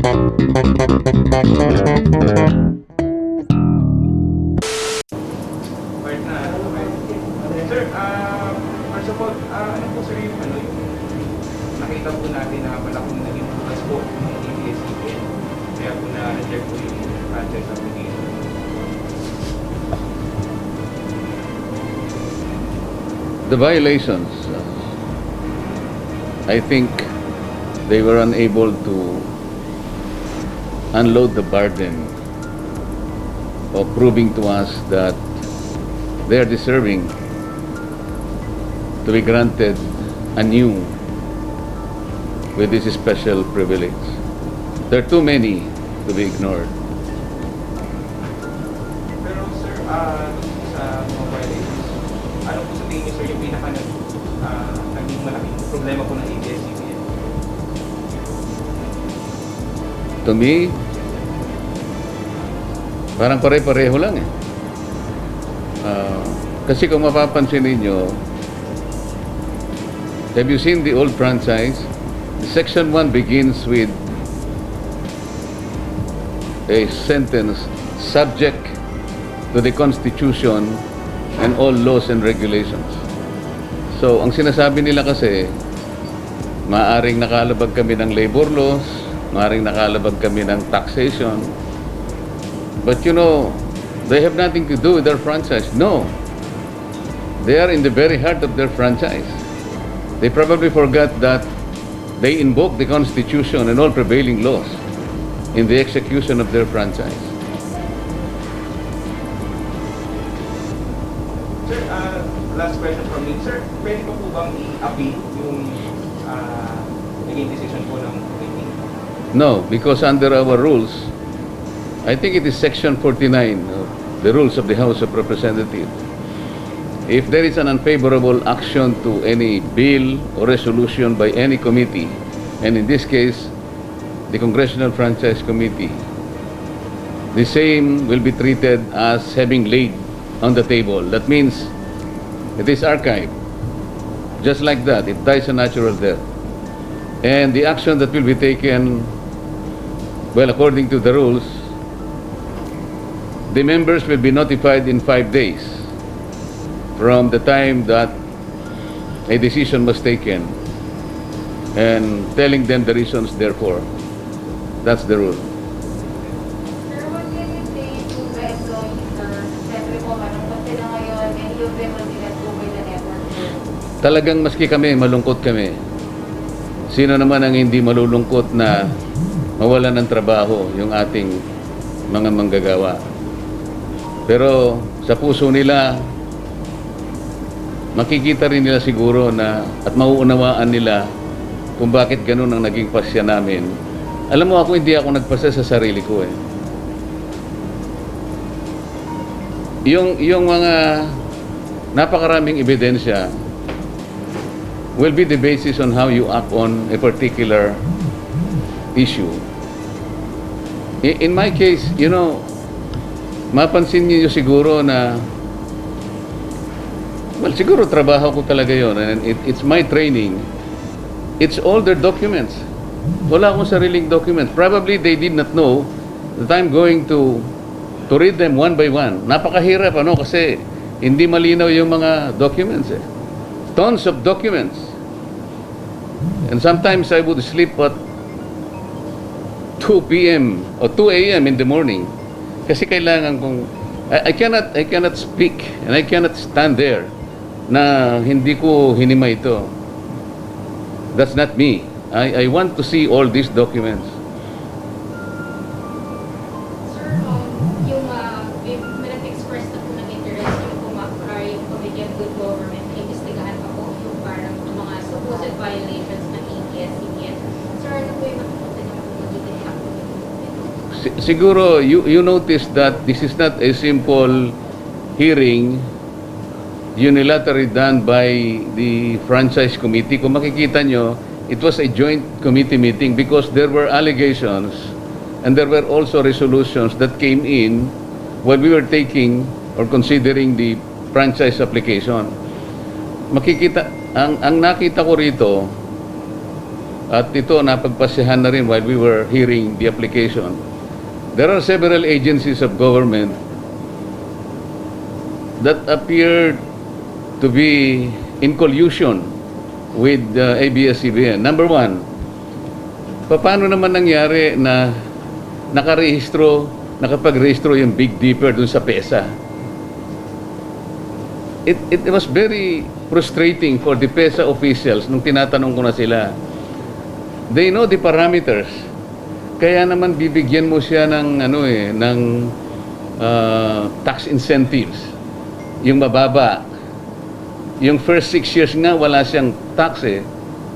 Sir, first of all, ano po sir yung nakita po natin na malaking naging bukas po ng Abs-Cbn. Kaya po na-reject po yung franchise application. The violations, I think they were unable to unload the burden of proving to us that they are deserving to be granted anew with this special privilege. There are too many to be ignored. Pero sir, sa mga violations, ano po sa tingin niyo sir yung naging malaking problema po ng Abs-Cbn? To me, parang pare-pareho lang eh. Kasi kung mapapansin ninyo, have you seen the old franchise? Section 1 begins with a sentence subject to the Constitution and all laws and regulations. So, ang sinasabi nila kasi, maaring nakalabag kami ng labor laws, maaring nakalabag kami ng taxation. But you know, they have nothing to do with their franchise. No. They are in the very heart of their franchise. They probably forgot that they invoke the Constitution and all prevailing laws in the execution of their franchise. Sir, last question from me. Sir, pwede pa po bang i-appeal yung naging decision po ng committee? No, because under our rules, I think it is Section 49 of the rules of the House of Representatives. If there is an unfavorable action to any bill or resolution by any committee, and in this case, the Congressional Franchise Committee, the same will be treated as having laid on the table. That means it is archived. Just like that, it dies a natural death. And the action that will be taken, well, according to the rules, the members will be notified in 5 days from the time that a decision was taken and telling them the reasons therefore. That's the rule. Sir, what can you say to the employees, sir? Siyempre po, malungkot sila ngayon, and you've been let go by the network. Talagang maski kami, malungkot kami. Sino naman ang hindi malulungkot na mawalan ng trabaho yung ating mga manggagawa? Pero sa puso nila, makikita rin nila siguro na at mauunawaan nila kung bakit ganun ang naging pasya namin. Alam mo, ako hindi ako nagpasya sa sarili ko eh. Yung mga napakaraming ebidensya will be the basis on how you act on a particular issue. In my case, you know, mapansin niyo siguro na, well, siguro trabaho ko talaga yon, and it's my training. It's all their documents. Wala akong sariling documents. Probably they did not know that I'm going to read them one by one. Napakahirap, kasi hindi malinaw yung mga documents eh. Tons of documents. And sometimes I would sleep at 2 p.m. or 2 a.m. in the morning. Kasi kailangan kong, I cannot speak and I cannot stand there na hindi ko hinima ito. That's not me. I want to see all these documents. Sir, yung may nag-express na po ng interest yung yung Committee on Good Government, imbestigahan pa po yung parang mga supposed violations ng Abs-Cbn. Sir, ano po yung nakikita niyo kung magiging action? Siguro, you notice that this is not a simple hearing unilaterally done by the franchise committee. Kung makikita nyo, it was a joint committee meeting because there were allegations and there were also resolutions that came in while we were taking or considering the franchise application. Makikita, ang nakita ko rito, at ito napagpasyahan na rin while we were hearing the application. There are several agencies of government that appear to be in collusion with ABS-CBN. Number one, paano naman nangyari na nakapag-rehistro yung Big Dipper dun sa PESA? It was very frustrating for the PESA officials nung tinatanong ko na sila. They know the parameters. Kaya naman bibigyan mo siya ng tax incentives. Yung mababa. Yung first 6 years nga wala siyang tax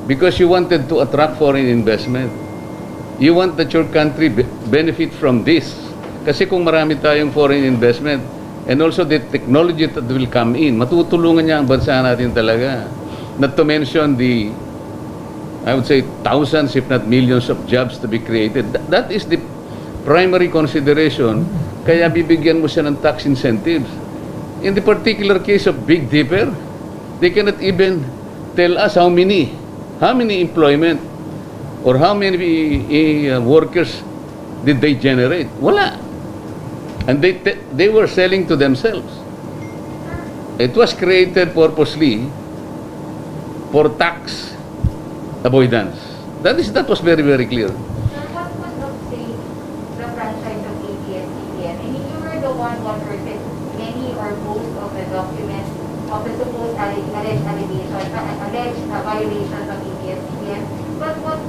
because you wanted to attract foreign investment. You want that your country benefit from this. Kasi kung marami tayong foreign investment and also the technology that will come in, matutulungan niya ang bansa natin talaga. Not to mention I would say thousands if not millions of jobs to be created. That is the primary consideration. Kaya bibigyan mo siya ng tax incentives. In the particular case of Big Dipper, they cannot even tell us how many employment or how many workers did they generate. Wala. And they were selling to themselves. It was created purposely for tax avoidance. That was very, very clear. Sir, what was the franchise of ABS-CBN? I mean, you were the one who alerted many or most of the documents of the supposed alleged violations of ABS-CBN. But what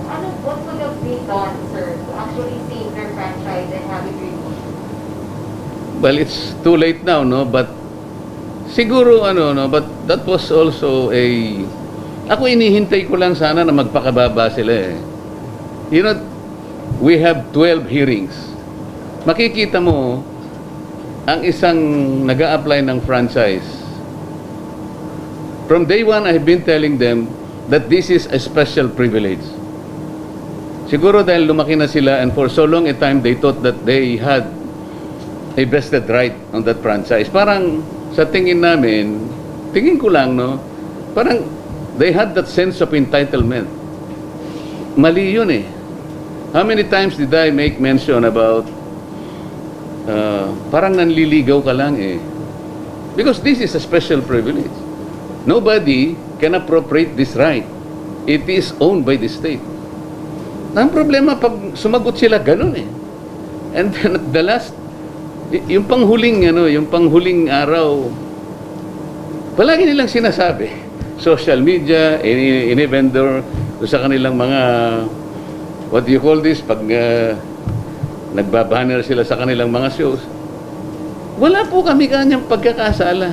could have been done, sir, to actually save their franchise and have it removed? Well, it's too late now, no? But siguro but that was also ako inihintay ko lang sana na magpakababa sila You know, we have 12 hearings. Makikita mo ang isang nag-a-apply ng franchise. From day one, I've been telling them that this is a special privilege. Siguro dahil lumaki na sila and for so long a time they thought that they had a vested right on that franchise. Parang sa tingin namin, tingin ko lang, parang they had that sense of entitlement. Mali yun How many times did I make mention about parang nanliligaw ka lang Because this is a special privilege. Nobody can appropriate this right. It is owned by the state. Ang problema pag sumagot sila ganun And then at the last, yung panghuling araw, palagi nilang sinasabi, social media, any vendor, sa kanilang mga, what do you call this, pag nagbabanner sila sa kanilang mga shows, wala po kami kanyang pagkakasala.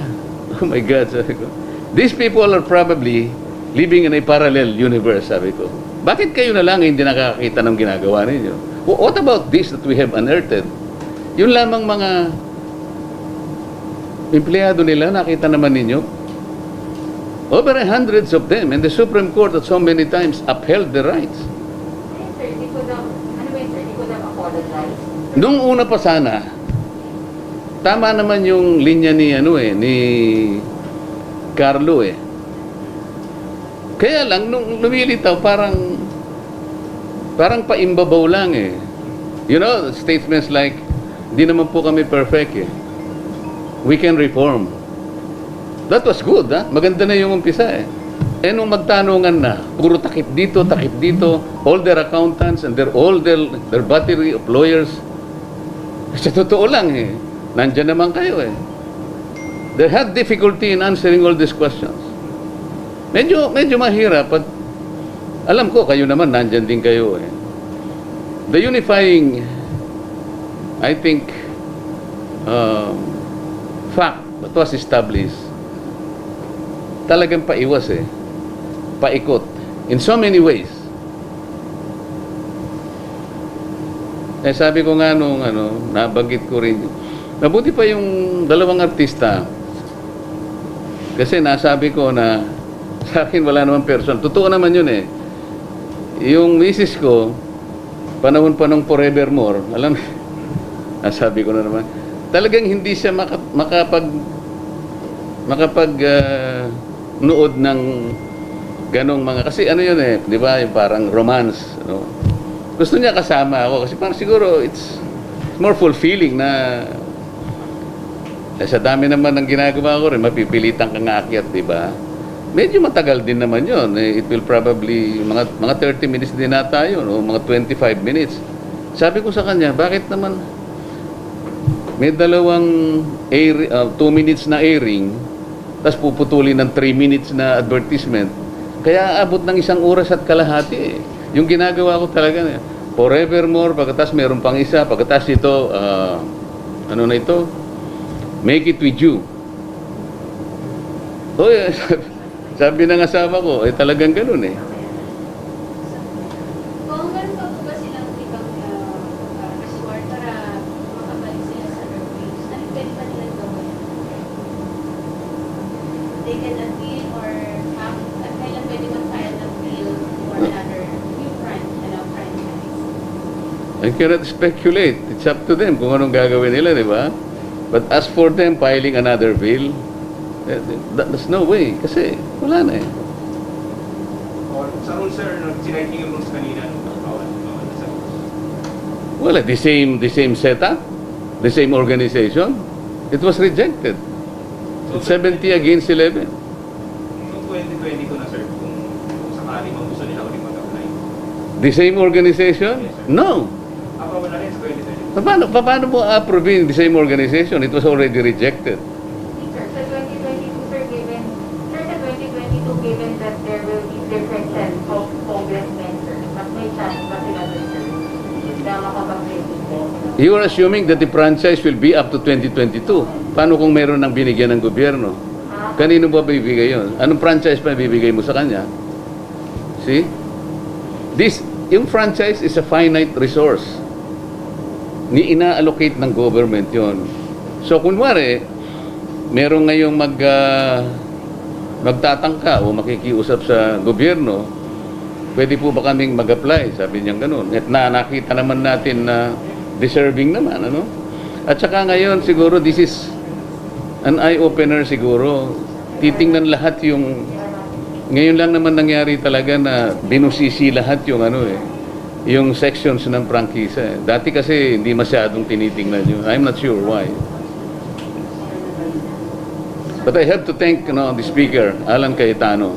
Oh my God, sabi ko. These people are probably living in a parallel universe, sabi ko. Bakit kayo na lang hindi nakakakita ng ginagawa ninyo? What about this that we have unearthed? Yun lamang mga empleyado nila, nakita naman ninyo, over hundreds of them, and the Supreme Court that so many times upheld the rights. Sir, they could have apologized. Nung una pa sana, tama naman yung linya ni Carlo Kaya lang, nung lumilitaw, parang paimbabaw lang You know, statements like, di naman po kami perfect We can reform. That was good, Maganda na yung umpisa nung magtanungan na, puro takip dito, all their accountants and all their battery of lawyers. Sa totoo lang nandyan naman kayo They had difficulty in answering all these questions. Medyo mahirap at alam ko kayo naman nandyan din kayo The unifying, I think, fact that was established, talagang paiwas paikot in so many ways. Sabi ko nga nung nabanggit ko rin, mabuti pa yung dalawang artista kasi nasabi ko na sa akin wala naman person. Totoo naman yun yung misis ko panahon pa nung forevermore, alam nasabi ko na naman, talagang hindi siya makapag nood ng ganong mga, kasi ano yun eh, di ba, yung parang romance, no? Gusto niya kasama ako kasi parang siguro it's more fulfilling na sa dami naman ng ginagawa ko rin, mapipilitan kang aakyat, di ba? Medyo matagal din naman yun. It will probably, mga 30 minutes din nata yun, o mga 25 minutes. Sabi ko sa kanya, bakit naman may dalawang 2 minutes na airing, tapos puputulin ng 3 minutes na advertisement. Kaya aabot ng 1 oras at kalahati. Yung ginagawa ko talaga, forevermore, pagkatas meron pang isa, pagkatas ito, ano na ito? Make it with you. Oh, sabi ng asawa ko, talagang ganun eh. Kung meron pa po ba silang ibang resort para makabalik sila sa airways, ano pwede pa nilang gawin? They can appeal or kailan pwede mag-file ng bill for another new franchise? I cannot speculate. It's up to them kung anong gagawin nila, di ba? But as for them filing another bill, there's no way. Kasi wala na eh. Or sa rules, sir, sinaiting yung rules kanina, bawal sa rules. Well, the same setup, the same organization. It was rejected. It's 70 against 11. So 2022 na, sir, kung sakali gusto nila ulit mag-apply. The same organization? No. Wala rin sa 2022. Paano mo approve the same organization? It was already rejected. Sir, sa 2022, sir, sa 2022, given that there will be differences of congressmen, sir, mas may chance ba sila doon, sir? Na makapag-register? You are assuming that the franchise will be up to 2022. Paano kung meron ng binigyan ng gobyerno? Kanino ba bibigay yun? Anong franchise pa bibigay mo sa kanya? See? Yung franchise is a finite resource. Ni ina-allocate ng government yon. So, kunwari, meron ngayong magtatangka o makikiusap sa gobyerno, pwede po ba kaming mag-apply? Sabi niya ganun. At nakita naman natin na deserving naman, ano? At saka ngayon, siguro, this is an eye-opener siguro. Titingnan lahat yung... Ngayon lang naman nangyari talaga na binusisi lahat yung yung sections ng Prangkisa. Dati kasi hindi masyadong tinitingnan yun. I'm not sure why. But I have to thank the Speaker, Alan Cayetano.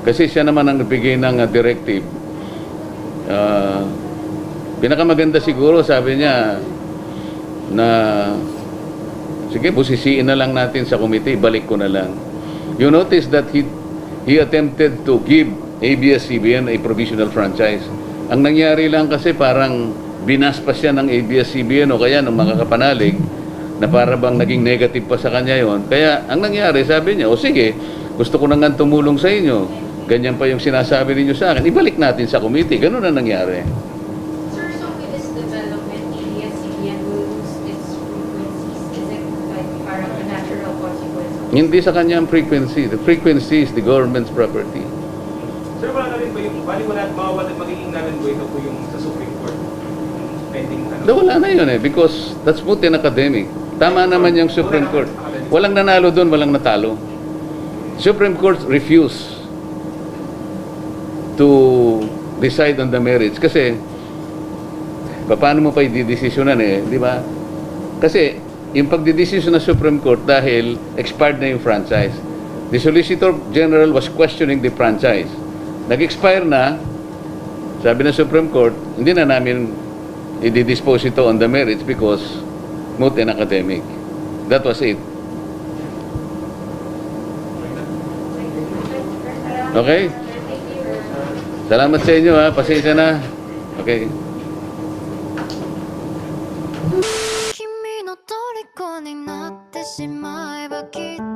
Kasi siya naman ang nagbigay ng directive. Pinakamaganda siguro, sabi niya, na sige, busisiin na lang natin sa committee, balik ko na lang. You notice that he attempted to give Abs-Cbn a provisional franchise. Ang nangyari lang kasi parang binaspas siya ng Abs-Cbn o kaya ng mga kapanalig na para bang naging negative pa sa kanya yon. Kaya ang nangyari, sabi niya, o sige, gusto ko na nga tumulong sa inyo. Ganyan pa yung sinasabi ninyo sa akin. Ibalik natin sa committee. Ganun na nangyari. Sir, so with this development, Abs-Cbn will lose its frequencies. Is it like parang a natural consequence? Hindi sa kanya ang frequency. The frequency is the government's property. Sir, wala na rin ba yung Paliwanag, magiging nalangoy na po yung sa Supreme Court? Pending Wala na yun because that's moot and academic. Tama naman yung Supreme Court. Walang nanalo doon, walang natalo. Supreme Court refused to decide on the merits kasi paano mo pa i-desisyonan di ba? Kasi yung pagdidesisyon ng Supreme Court dahil expired na yung franchise. The Solicitor General was questioning the franchise. Nag-expire na, sabi ng Supreme Court, hindi na namin i-dispose ito on the merits because moot and academic. That was it. Okay? Salamat sa inyo pasensya na. Okay. 君の虜になってしまえばきっと